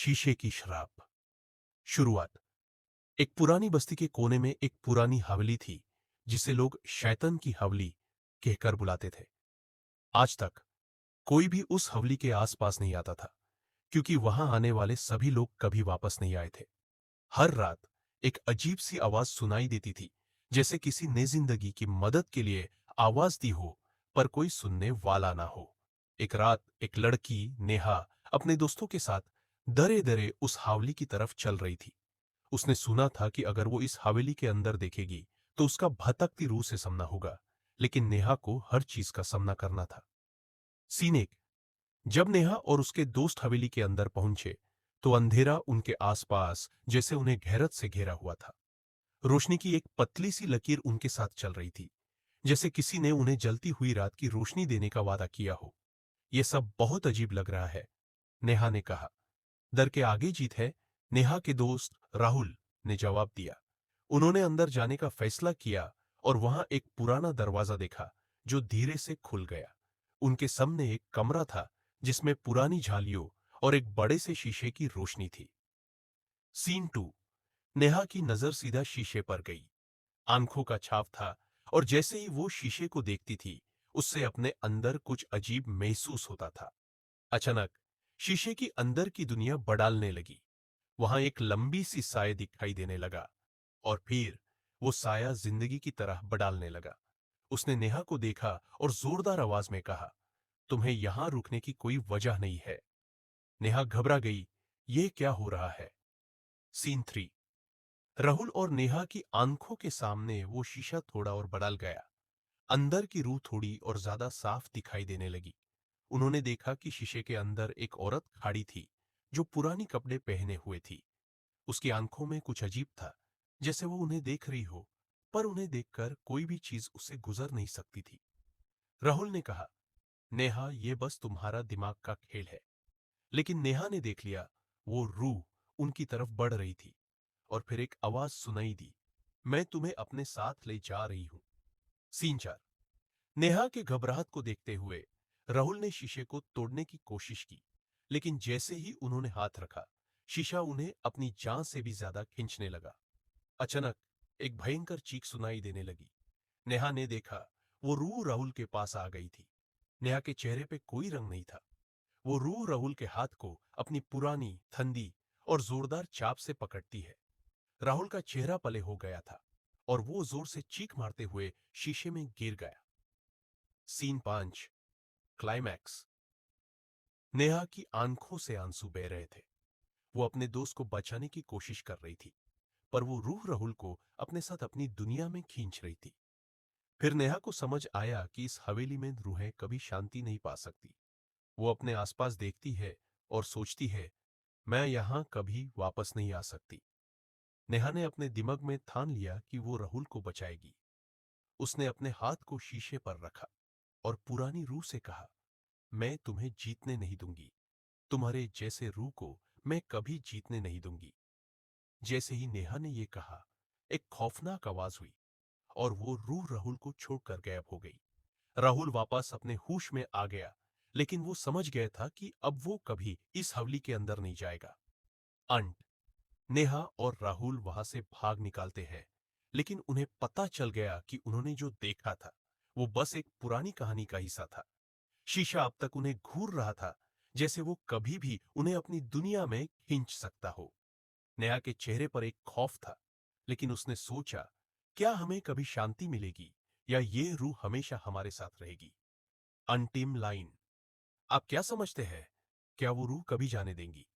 शीशे की शराब। शुरुआत। एक पुरानी बस्ती के कोने में एक पुरानी हवेली थी जिसे लोग शैतान की हवेली कहकर बुलाते थे। आज तक कोई भी उस हवेली के आसपास नहीं आता था, क्योंकि वहां आने वाले सभी लोग कभी वापस नहीं आए थे। हर रात एक अजीब सी आवाज सुनाई देती थी, जैसे किसी ने जिंदगी की मदद के लिए आवाज दी हो, पर कोई सुनने वाला ना हो। एक रात एक लड़की नेहा अपने दोस्तों के साथ डरे डरे उस हवेली की तरफ चल रही थी। उसने सुना था कि अगर वो इस हवेली के अंदर देखेगी तो उसका भटकती रूह से सामना होगा, लेकिन नेहा को हर चीज का सामना करना था। सीन एक। जब नेहा और उसके दोस्त हवेली के अंदर पहुंचे तो अंधेरा उनके आसपास जैसे उन्हें घेरत से घेरा हुआ था। रोशनी की एक पतली सी लकीर उनके साथ चल रही थी, जैसे किसी ने उन्हें जलती हुई रात की रोशनी देने का वादा किया हो। यह सब बहुत अजीब लग रहा है, नेहा ने कहा। डर के आगे जीत है, नेहा के दोस्त राहुल ने जवाब दिया। उन्होंने अंदर जाने का फैसला किया और वहां एक पुराना दरवाजा देखा जो धीरे से खुल गया। उनके सामने एक कमरा था जिसमें पुरानी झालियों और एक बड़े से शीशे की रोशनी थी। Scene to. नेहा की नजर सीधा शीशे पर गई। आंखों का छाप था, और जैसे ही वो शीशे को देखती थी उससे अपने अंदर कुछ अजीब महसूस होता था। अचानक शीशे की अंदर की दुनिया बदलने लगी। वहां एक लंबी सी साया दिखाई देने लगा, और फिर वो साया जिंदगी की तरह बदलने लगा। उसने नेहा को देखा और जोरदार आवाज में कहा, तुम्हें यहां रुकने की कोई वजह नहीं है। नेहा घबरा गई। ये क्या हो रहा है? Scene three. राहुल और नेहा की आंखों के सामने वो शीशा थोड़ा और बदल गया। अंदर की रूह थोड़ी और ज्यादा साफ दिखाई देने लगी। उन्होंने देखा कि शीशे के अंदर एक औरत खड़ी थी जो पुरानी कपड़े पहने हुए थी। उसकी आंखों में कुछ अजीब था, जैसे वो उन्हें देख रही हो, पर उन्हें देखकर कोई भी चीज उससे गुजर नहीं सकती थी। राहुल ने कहा, नेहा, ये बस तुम्हारा दिमाग का खेल है। लेकिन नेहा ने देख लिया, वो रूह उनकी तरफ बढ़ रही थी। और फिर एक आवाज सुनाई दी, मैं तुम्हें अपने साथ ले जा रही हूं। सीन चार। नेहा के घबराहट को देखते हुए राहुल ने शीशे को तोड़ने की कोशिश की, लेकिन जैसे ही उन्होंने हाथ रखा, शीशा उन्हें अपनी जान से भी ज्यादा खींचने लगा। अचानक एक भयंकर चीख सुनाई देने लगी। नेहा ने देखा, वो रूह राहुल के पास आ गई थी। नेहा के चेहरे पे कोई रंग नहीं था। वो रूह राहुल के हाथ को अपनी पुरानी ठंडी और जोरदार चाप से पकड़ती है। राहुल का चेहरा पले हो गया था और वो जोर से चीख मारते हुए शीशे में गिर गया। सीन पांच। क्लाइमैक्स। नेहा की आंखों से आंसू बह रहे थे। वो अपने दोस्त को बचाने की कोशिश कर रही थी, पर वो रूह राहुल को अपने साथ अपनी दुनिया में खींच रही थी। फिर नेहा को समझ आया कि इस हवेली में रूहें कभी शांति नहीं पा सकती। वो अपने आसपास देखती है और सोचती है, मैं यहां कभी वापस नहीं आ सकती। नेहा ने अपने दिमाग में ठान लिया कि वो राहुल को बचाएगी। उसने अपने हाथ को शीशे पर रखा और पुरानी रूह से कहा, मैं तुम्हें जीतने नहीं दूंगी। तुम्हारे जैसे रूह को मैं कभी जीतने नहीं दूंगी। जैसे ही नेहा ने यह कहा, एक खौफनाक आवाज हुई और वो रूह राहुल को छोड़कर गायब हो गई। राहुल वापस अपने होश में आ गया, लेकिन वो समझ गया था कि अब वो कभी इस हवेली के अंदर नहीं जाएगा। अंत। नेहा और राहुल वहां से भाग निकालते हैं, लेकिन उन्हें पता चल गया कि उन्होंने जो देखा था वो बस एक पुरानी कहानी का हिस्सा था। शीशा अब तक उन्हें घूर रहा था, जैसे वो कभी भी उन्हें अपनी दुनिया में खींच सकता हो। नेहा के चेहरे पर एक खौफ था, लेकिन उसने सोचा, क्या हमें कभी शांति मिलेगी या ये रूह हमेशा हमारे साथ रहेगी? अंतिम लाइन। आप क्या समझते हैं? क्या वो रूह कभी जाने देंगी?